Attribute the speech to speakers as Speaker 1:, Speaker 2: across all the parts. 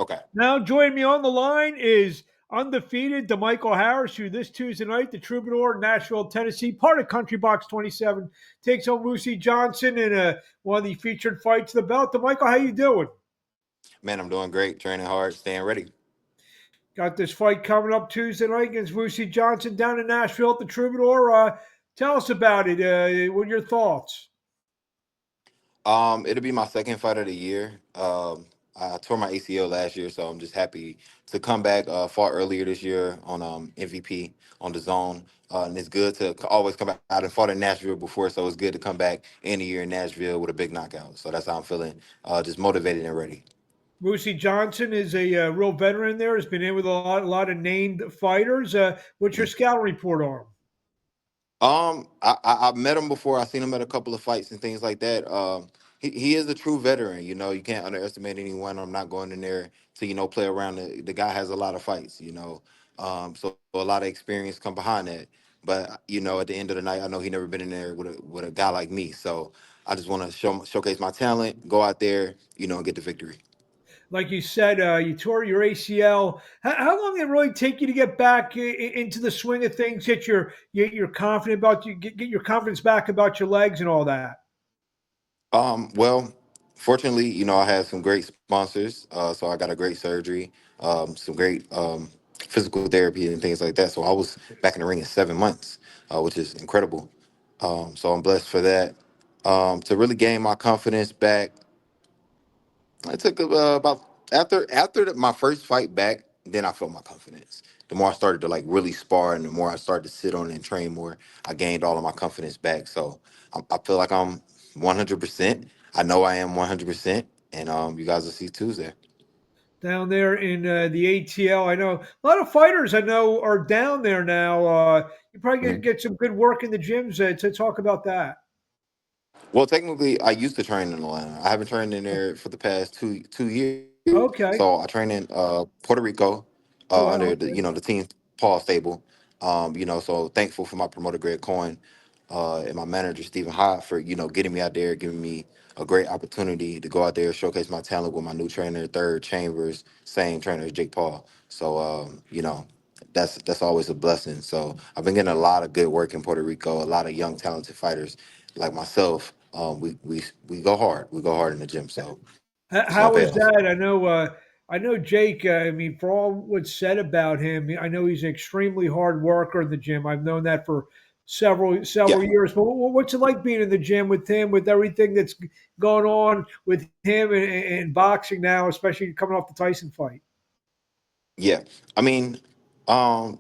Speaker 1: Okay.
Speaker 2: Now joining me on the line is undefeated DeMichael Harris, who this Tuesday night, the Troubadour, Nashville, Tennessee, part of Country Box 27, takes on Weusi Johnson in one of the featured fights of the belt. DeMichael, how you doing?
Speaker 1: Man, I'm doing great, training hard, staying ready.
Speaker 2: Got this fight coming up Tuesday night against Weusi Johnson down in Nashville at the Troubadour. Tell us about it. What are your thoughts?
Speaker 1: It'll be my second fight of the year. I tore my ACL last year, so I'm just happy to come back. Fought earlier this year on MVP on the zone. And it's good to always come back out and fought in Nashville before, so it's good to come back in a year in Nashville with a big knockout. So that's how I'm feeling, just motivated and ready.
Speaker 2: Weusi Johnson is a real veteran there. Has been in with a lot of named fighters. What's your scouting report on him?
Speaker 1: I've met him before. I've seen him at a couple of fights and things like that. He is a true veteran. You know, you can't underestimate anyone. I'm not going in there to play around. The guy has a lot of fights. So a lot of experience come behind that. But at the end of the night, I know he never been in there with a guy like me. So I just want to showcase my talent, go out there, and get the victory.
Speaker 2: Like you said, you tore your ACL. How long did it really take you to get back into the swing of things? You're confident about get your confidence back about your legs and all that.
Speaker 1: Well, fortunately, I had some great sponsors. So I got a great surgery, some great physical therapy and things like that. So I was back in the ring in 7 months, which is incredible. So I'm blessed for that. To really gain my confidence back, it took about my first fight back. Then I felt my confidence. The more I started to really spar, and the more I started to sit on it and train more, I gained all of my confidence back. So I feel like I'm 100%. I know I am 100%, and you guys will see Tuesday.
Speaker 2: Down there in the ATL, I know a lot of fighters I know are down there now. You probably
Speaker 1: Mhm.
Speaker 2: get some good work in the gyms to talk about that.
Speaker 1: Well, technically, I used to train in Atlanta. I haven't trained in there for the past two years.
Speaker 2: Okay.
Speaker 1: So I train in Puerto Rico
Speaker 2: Oh wow.
Speaker 1: under the
Speaker 2: Okay.
Speaker 1: the team Paul Stable. So thankful for my promoter Greg Cohen and my manager Stephen Hott for getting me out there, giving me a great opportunity to go out there showcase my talent with my new trainer, Third Chambers, same trainer as Jake Paul. So that's always a blessing. So I've been getting a lot of good work in Puerto Rico, a lot of young talented fighters like myself. We go hard. We go hard in the gym. So it's gonna
Speaker 2: How
Speaker 1: pay
Speaker 2: is
Speaker 1: off.
Speaker 2: that? I know Jake. I mean, for all what's said about him, I know he's an extremely hard worker in the gym. I've known that for several
Speaker 1: Yeah.
Speaker 2: years. But what's it like being in the gym with him, with everything that's going on with him and boxing now, especially coming off the Tyson fight?
Speaker 1: Yeah, I mean,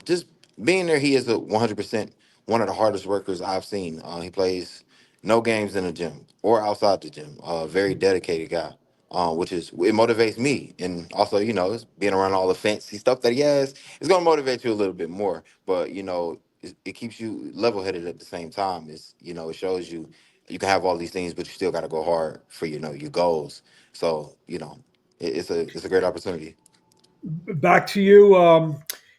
Speaker 1: just being there, he is a 100% one of the hardest workers I've seen. He plays no games in the gym or outside the gym. Very dedicated guy, which is it motivates me, and also it's being around all the fancy stuff that he has. It's gonna motivate you a little bit more, but it keeps you level headed at the same time. It shows you you can have all these things, but you still got to go hard for your goals. So it's a great opportunity.
Speaker 2: Back to you.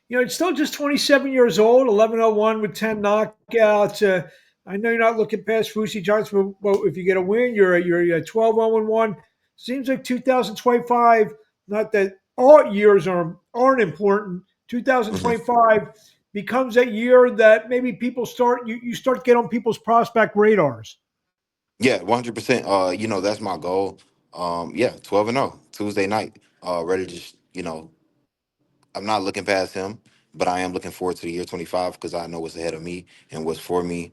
Speaker 2: It's still just 27 years old, 1101 with 10 knockouts. I know you're not looking past Weusi Johnson, but if you get a win, you're 12-0-1. Seems like 2025, not that all years aren't important.
Speaker 1: Mhm.
Speaker 2: 2025 becomes that year that maybe people you start getting on people's prospect radars.
Speaker 1: Yeah, 100%. That's my goal. Yeah, 12-0 Tuesday night. Ready to I'm not looking past him, but I am looking forward to the year 25 because I know what's ahead of me and what's for me.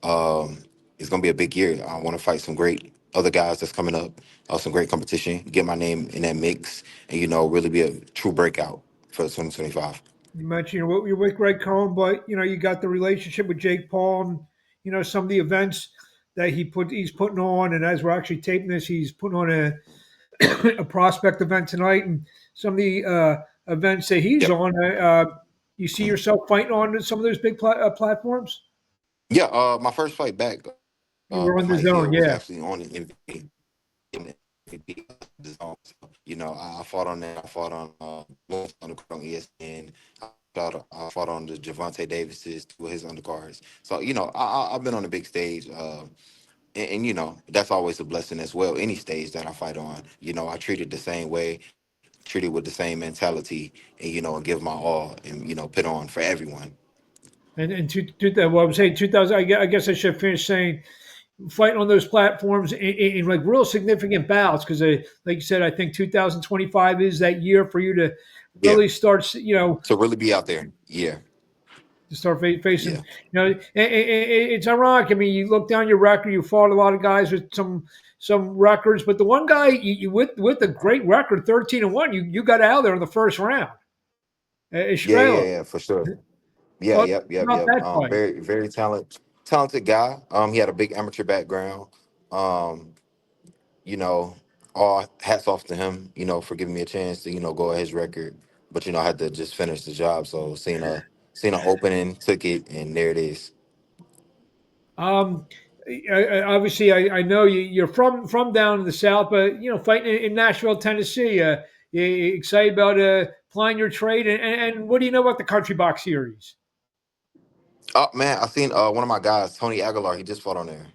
Speaker 1: Um, it's gonna be a big year. I want to fight some great other guys that's coming up, some great competition, get my name in that mix, and really be a true breakout for 2025.
Speaker 2: You mentioned you're with Greg Cohen, but you got the relationship with Jake Paul, and some of the events that he's putting on. And as we're actually taping this, he's putting on a a prospect event tonight, and some of the events that he's
Speaker 1: Yep.
Speaker 2: on. You see yourself fighting on some of those big platforms.
Speaker 1: Yeah. My first fight back
Speaker 2: You
Speaker 1: off
Speaker 2: were on
Speaker 1: my
Speaker 2: the
Speaker 1: ACL
Speaker 2: zone,
Speaker 1: was
Speaker 2: yeah.
Speaker 1: actually on an MVP. So, I fought on that. I fought on on ESPN. I fought on the Javante Davis's two of his undercards. So I've been on the big stage, and that's always a blessing as well. Any stage that I fight on, I treat it the same way. treat it with the same mentality, and and give my all, and put on for everyone.
Speaker 2: And well, I'm saying 2000. I guess I should finish saying fighting on those platforms in like real significant bouts because, like you said, I think 2025 is that year for you to
Speaker 1: Yeah,
Speaker 2: really start.
Speaker 1: to really be out there. Yeah,
Speaker 2: To start facing.
Speaker 1: yeah,
Speaker 2: It's ironic. I mean, you look down your record. You fought a lot of guys with some records, but the one guy you with a great record, 13-1, you got out of there in the first round.
Speaker 1: yeah, yeah,
Speaker 2: Estrella.
Speaker 1: yeah, for sure. Yeah,
Speaker 2: Talk
Speaker 1: yep, yep,
Speaker 2: about
Speaker 1: yep.
Speaker 2: that fight.
Speaker 1: Very, very talented guy. He had a big amateur background. Um, you know, all hats off to him, for giving me a chance to, go at his record. But I had to just finish the job. So seeing an opening, took it, and there it is.
Speaker 2: Um, Obviously, I know you're from down in the south, but fighting in Nashville, Tennessee. You excited about applying your trade, and what do you know about the Country Box series?
Speaker 1: Oh man, I seen one of my guys, Tony Aguilar. He just fought on there.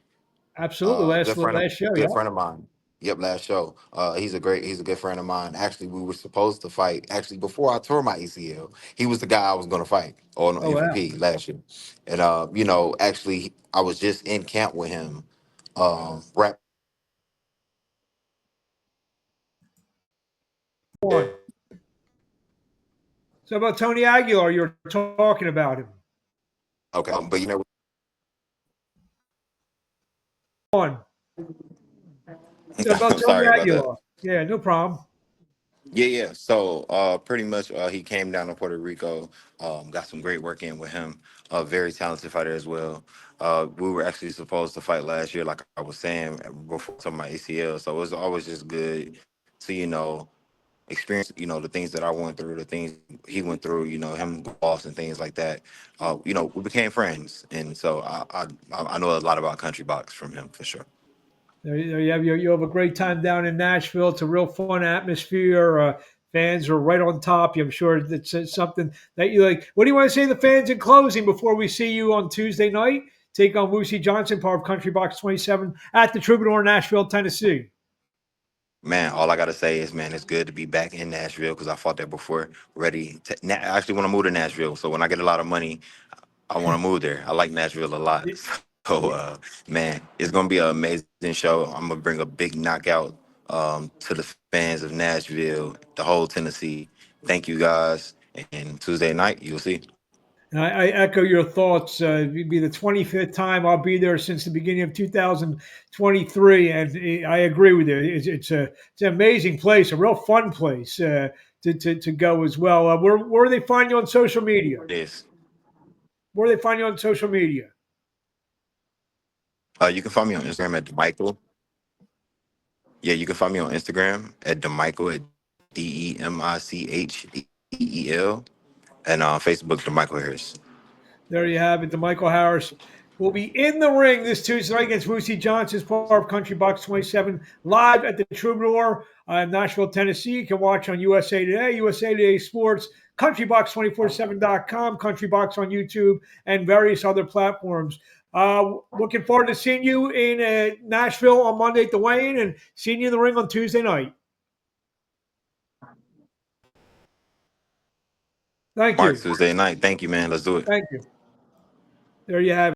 Speaker 2: Absolutely, last
Speaker 1: Good friend of
Speaker 2: last show,
Speaker 1: good
Speaker 2: yeah.
Speaker 1: friend of mine. Yep, last show. He's a good friend of mine. Actually, we were supposed to fight. Actually, before I tore my ACL, he was the guy I was gonna fight on
Speaker 2: Oh wow.
Speaker 1: MVP last year. And actually I was just in camp with him. Right.
Speaker 2: One. So about Tony Aguilar, you're talking about him.
Speaker 1: Okay. But
Speaker 2: One. So about
Speaker 1: I'm
Speaker 2: Tony
Speaker 1: sorry about that.
Speaker 2: Aguilar. Yeah, no problem.
Speaker 1: Yeah, yeah. So pretty much he came down to Puerto Rico, got some great work in with him. Very talented fighter as well. We were actually supposed to fight last year, like I was saying before to my ACL. So it was always just good to, experience, the things that I went through, the things he went through, him loss and things like that. We became friends. And so I know a lot about country box from him for sure.
Speaker 2: There you have a great time down in Nashville. It's a real fun atmosphere. Fans are right on top. I'm sure that's something that you like. What do you want to say to the fans in closing before we see you on Tuesday night? Take on Weusi Johnson, part of Country Box 27 at the Troubadour, Nashville, Tennessee.
Speaker 1: Man, all I gotta say is, man, it's good to be back in Nashville because I fought there before. I actually want to move to Nashville. So when I get a lot of money, I want to move there. I like Nashville a lot. So, man, it's gonna be an amazing show. I'm gonna bring a big knockout to the fans of Nashville, the whole Tennessee. Thank you guys. And Tuesday night, you'll see.
Speaker 2: And I echo your thoughts. It'd be the 25th time I'll be there since the beginning of 2023, and I agree with you. It's an amazing place, a real fun place to go as well. Where do they find you on social media?
Speaker 1: This.
Speaker 2: Where do they find you on social media?
Speaker 1: You can find me on Instagram at DeMichael. Yeah, you can find me on Instagram at DeMichael at DeMicheel, and on Facebook, DeMichael Harris.
Speaker 2: There you have it. DeMichael Harris will be in the ring this Tuesday night against Weusi Johnson as part of Country Box 27 live at the Troubadour in Nashville, Tennessee. You can watch on USA Today, USA Today Sports, countrybox247.com, Country Box on YouTube, and various other platforms. Looking forward to seeing you in Nashville on Monday at the weigh-in and seeing you in the ring on Tuesday night. Thank
Speaker 1: Mark,
Speaker 2: you.
Speaker 1: Tuesday night. Thank you, man. Let's do it.
Speaker 2: Thank you. There you have it.